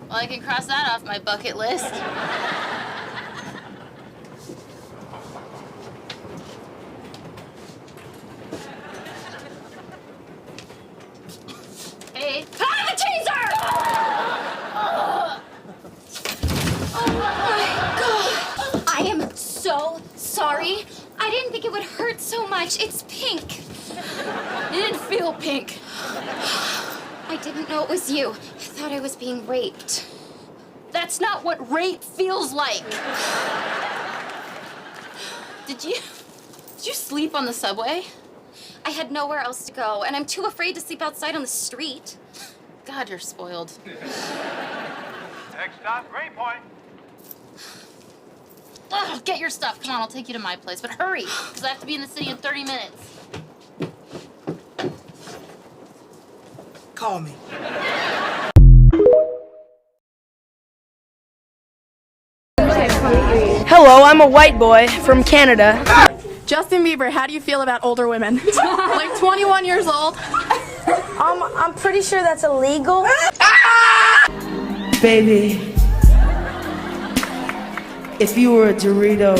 Well, I can cross that off my bucket list. Hey. Ah, the taser! Oh my God. I am so sorry. I didn't think it would hurt so much. It's pink. It didn't feel pink. I didn't know it was you. I thought I was being raped. That's not what rape feels like. Did you sleep on the subway? I had nowhere else to go, and I'm too afraid to sleep outside on the street. God, you're spoiled. Next stop, Gray Point. Ugh, get your stuff. Come on, I'll take you to my place. But hurry, because I have to be in the city in 30 minutes. Call me. Hello, I'm a white boy from Canada. Justin Bieber, how do you feel about older women? Like 21 years old? I'm pretty sure that's illegal. Baby, if you were a Dorito,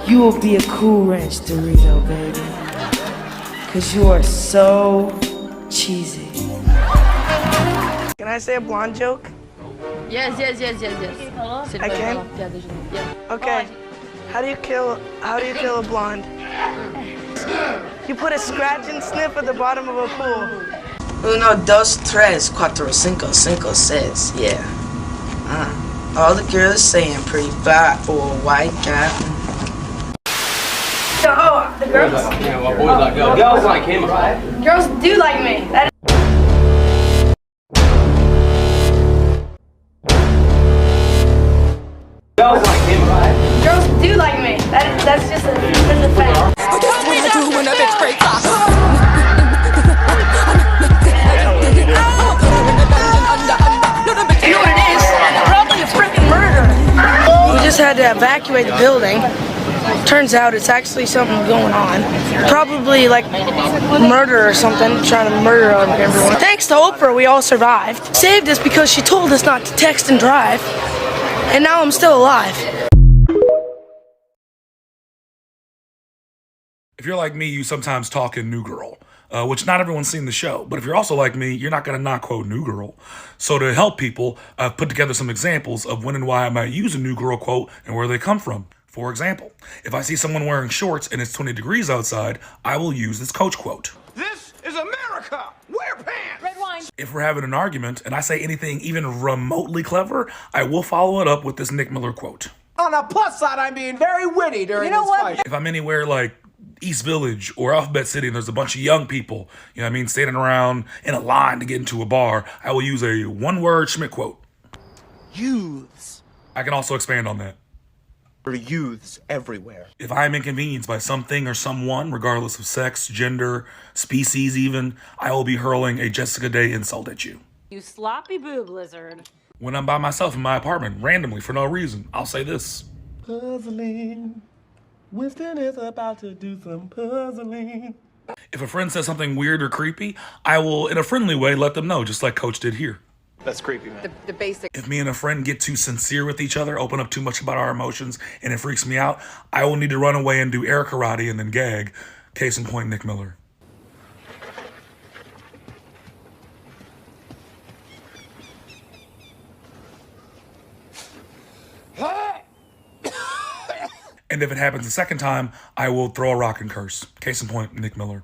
you would be a Cool Ranch Dorito, baby. 'Cause you are so cheesy. Can I say a blonde joke? Yes. I can? Okay. How do you kill a blonde? You put a scratch and sniff at the bottom of a pool. Uno, dos, tres, cuatro, cinco, cinco, seis. Yeah. All the girls saying pretty fat for a white guy. Oh, the girls. Yeah, well, boys like girls. Girls like him. Girls do like me. Girls like him. Girls do like me. That's just a fact. You know what it is? Probably a freaking murder. We just had to evacuate the building. Turns out it's actually something going on. Probably like murder or something, trying to murder everyone. Thanks to Oprah, we all survived. Saved us because she told us not to text and drive. And now I'm still alive. If you're like me, you sometimes talk in New Girl, which not everyone's seen the show. But if you're also like me, you're not going to not quote New Girl. So to help people, I've put together some examples of when and why I might use a New Girl quote and where they come from. For example, if I see someone wearing shorts and it's 20 degrees outside, I will use this Coach quote. This is America. Wear pants. Red wine. If we're having an argument and I say anything even remotely clever, I will follow it up with this Nick Miller quote. On the plus side, I'm being very witty during this fight. If I'm anywhere like East Village or Alphabet City and there's a bunch of young people, you know what I mean, standing around in a line to get into a bar, I will use a one-word Schmidt quote. Youths. I can also expand on that. For youths everywhere. If I am inconvenienced by something or someone, regardless of sex, gender, species even, I will be hurling a Jessica Day insult at you. You sloppy boob lizard. When I'm by myself in my apartment, randomly, for no reason, I'll say this. Puzzling. Winston is about to do some puzzling. If a friend says something weird or creepy, I will, in a friendly way, let them know, just like Coach did here. That's creepy, man. The basic. If me and a friend get too sincere with each other, open up too much about our emotions, and it freaks me out, I will need to run away and do air karate and then gag. Case in point, Nick Miller. And if it happens a second time, I will throw a rock and curse. Case in point, Nick Miller.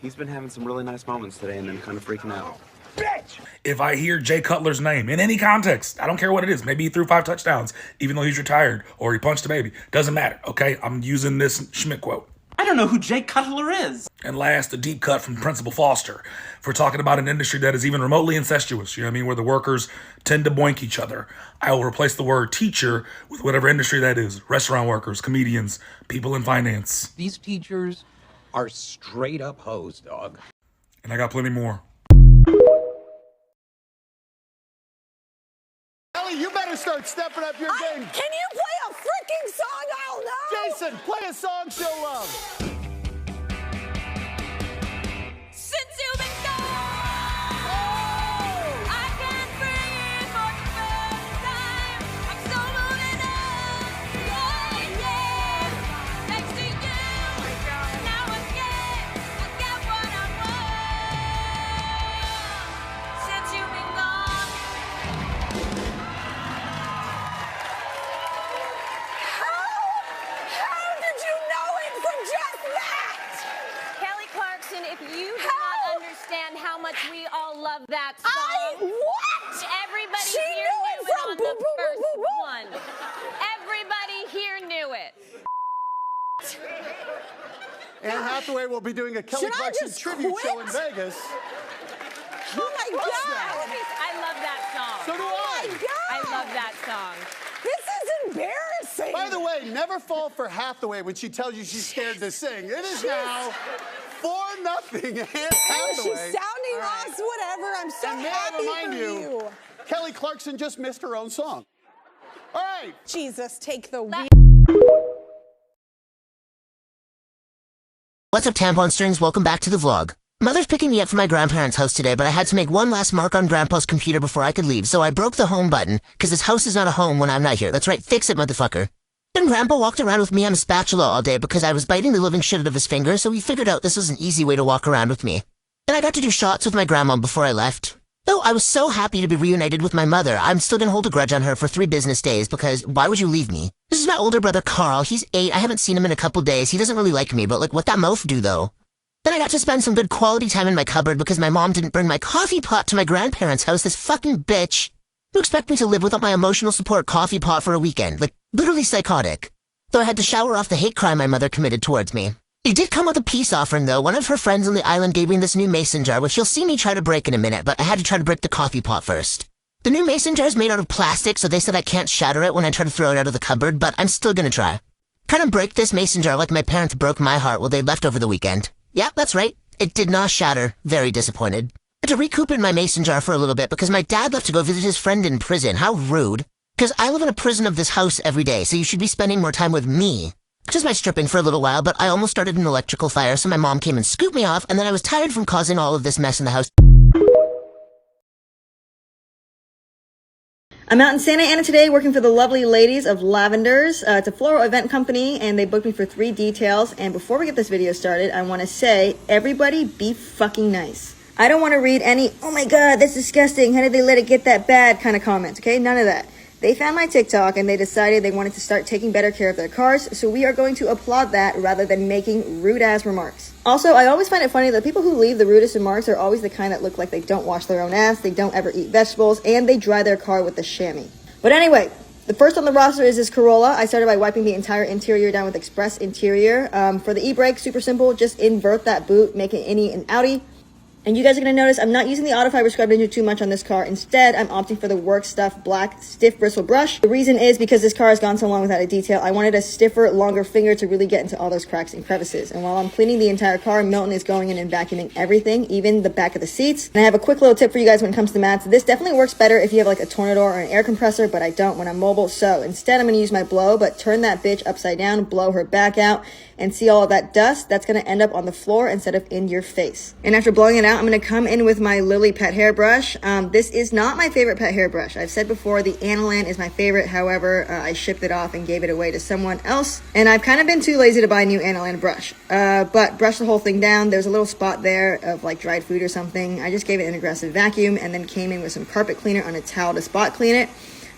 He's been having some really nice moments today and then kind of freaking out. Bitch! If I hear Jay Cutler's name in any context, I don't care what it is. Maybe he threw 5 touchdowns, even though he's retired, or he punched a baby. Doesn't matter, okay? I'm using this Schmidt quote. I don't know who Jay Cutler is. And last, a deep cut from Principal Foster for talking about an industry that is even remotely incestuous, you know what I mean, where the workers tend to boink each other. I will replace the word teacher with whatever industry that is. Restaurant workers, comedians, people in finance. These teachers are straight up hoes, dog. And I got plenty more. Ellie, you better start stepping up your game. Can you play a freaking song I'll know? Jason, play a song she'll love. Since you've been gone. much we all love that song. What? Everybody She here knew it knew from on Boo the Boo Boo first Boo Boo. one. Everybody here knew it. Anne Hathaway will be doing a Kelly Should I Clarkson just tribute quit? show in Vegas. Oh my God. I love that song. So do I. I love that song. This is embarrassing. By the way, never fall for Hathaway when she tells you she's scared to sing. It is now 4-0 Anne Hathaway. She's sounding us, whatever. I'm so And may I happy remind for you. Kelly Clarkson just missed her own song. All right. Jesus, take the wheel. What's up, tampon strings? Welcome back to the vlog. Mother's picking me up from my grandparents' house today, but I had to make one last mark on Grandpa's computer before I could leave, so I broke the home button, because his house is not a home when I'm not here. That's right, fix it, motherfucker. Then Grandpa walked around with me on a spatula all day because I was biting the living shit out of his finger, so he figured out this was an easy way to walk around with me. And I got to do shots with my grandma before I left. Though I was so happy to be reunited with my mother, I'm still gonna hold a grudge on her for 3 business days because why would you leave me? This is my older brother Carl. He's 8. I haven't seen him in a couple days. He doesn't really like me, but like, what that mouth do though? Then I got to spend some good quality time in my cupboard because my mom didn't bring my coffee pot to my grandparents' house. This fucking bitch. You expect me to live without my emotional support coffee pot for a weekend? Like, literally psychotic. Though I had to shower off the hate crime my mother committed towards me. It did come with a peace offering, though. One of her friends on the island gave me this new mason jar, which you'll see me try to break in a minute, but I had to try to break the coffee pot first. The new mason jar is made out of plastic, so they said I can't shatter it when I try to throw it out of the cupboard, but I'm still gonna try. Kind of break this mason jar like my parents broke my heart while they left over the weekend. Yeah, that's right. It did not shatter. Very disappointed. I had to recoup in my mason jar for a little bit because my dad left to go visit his friend in prison. How rude. Because I live in a prison of this house every day, so you should be spending more time with me. Just my stripping for a little while, but I almost started an electrical fire, so my mom came and scooped me off, and then I was tired from causing all of this mess in the house. I'm out in Santa Ana today working for the lovely ladies of Lavenders. It's a floral event company, and they booked me for 3 details. And before we get this video started, I want to say, everybody be fucking nice. I don't want to read any, oh my god, that's disgusting, how did they let it get that bad kind of comments, okay? None of that. They found my TikTok and they decided they wanted to start taking better care of their cars, so we are going to applaud that rather than making rude-ass remarks. Also, I always find it funny that people who leave the rudest remarks are always the kind that look like they don't wash their own ass, they don't ever eat vegetables, and they dry their car with a chamois. But anyway, the first on the roster is this Corolla. I started by wiping the entire interior down with Express Interior. For the e-brake, super simple, just invert that boot, make it innie and outie. And you guys are going to notice I'm not using the Autofiber Scrub Ninja too much on this car. Instead, I'm opting for the Work Stuff Black Stiff Bristle Brush. The reason is because this car has gone so long without a detail, I wanted a stiffer, longer finger to really get into all those cracks and crevices. And while I'm cleaning the entire car, Milton is going in and vacuuming everything, even the back of the seats. And I have a quick little tip for you guys when it comes to mats. This definitely works better if you have like a Tornador or an air compressor, but I don't when I'm mobile. So instead, I'm going to use my blow, but turn that bitch upside down, blow her back out, and see all of that dust that's going to end up on the floor instead of in your face. And after blowing it out, I'm going to come in with my Lily pet hairbrush. This is not my favorite pet hairbrush. I've said before the Analan is my favorite. However, I shipped it off and gave it away to someone else. And I've kind of been too lazy to buy a new Analan brush. But brush the whole thing down. There's a little spot there of like dried food or something. I just gave it an aggressive vacuum and then came in with some carpet cleaner on a towel to spot clean it.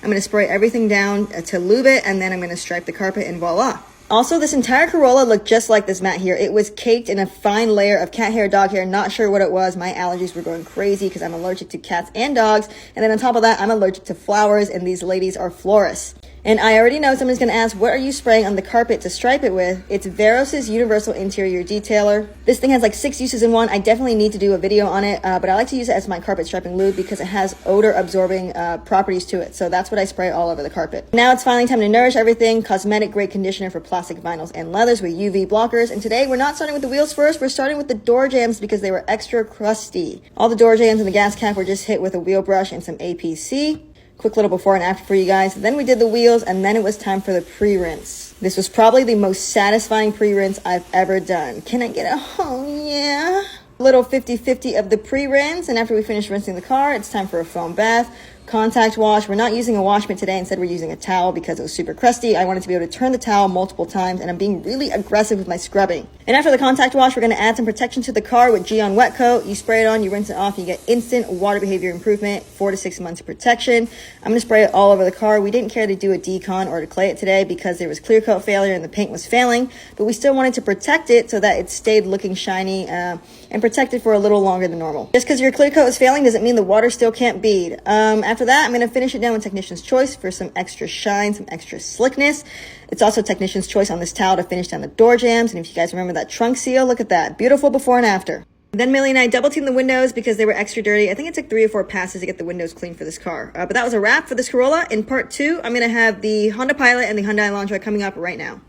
I'm going to spray everything down to lube it, and then I'm going to stripe the carpet, and voila. Also, this entire Corolla looked just like this mat here. It was caked in a fine layer of cat hair, dog hair, not sure what it was. My allergies were going crazy because I'm allergic to cats and dogs. And then on top of that, I'm allergic to flowers, and these ladies are florists. And I already know someone's going to ask, what are you spraying on the carpet to stripe it with? It's Veros' Universal Interior Detailer. This thing has like 6 uses in one. I definitely need to do a video on it, but I like to use it as my carpet striping lube because it has odor absorbing properties to it. So that's what I spray all over the carpet. Now it's finally time to nourish everything. Cosmetic grade conditioner for plastic vinyls and leathers with UV blockers. And today we're not starting with the wheels first. We're starting with the door jambs because they were extra crusty. All the door jambs and the gas cap were just hit with a wheel brush and some APC. Quick little before and after for you guys. Then we did the wheels, and then it was time for the pre-rinse. This was probably the most satisfying pre-rinse I've ever done. Can I get a oh yeah? Little 50-50 of the pre-rinse, and after we finish rinsing the car, it's time for a foam bath. Contact wash. We're not using a wash mitt today. Instead, we're using a towel because it was super crusty. I wanted to be able to turn the towel multiple times, and I'm being really aggressive with my scrubbing. And after the contact wash, we're going to add some protection to the car with Geon Wet Coat. You spray it on, you rinse it off, you get instant water behavior improvement, 4 to 6 months of protection. I'm going to spray it all over the car. We didn't care to do a decon or to clay it today because there was clear coat failure and the paint was failing, but we still wanted to protect it so that it stayed looking shiny and protected for a little longer than normal. Just because your clear coat is failing doesn't mean the water still can't bead. After that, I'm going to finish it down with Technician's Choice for some extra shine, some extra slickness. It's also Technician's Choice on this towel to finish down the door jambs. And if you guys remember that trunk seal, look at that. Beautiful before and after. Then Millie and I double teamed the windows because they were extra dirty. I think it took 3 or 4 passes to get the windows clean for this car. But that was a wrap for this Corolla. In part 2, I'm going to have the Honda Pilot and the Hyundai Elantra coming up right now.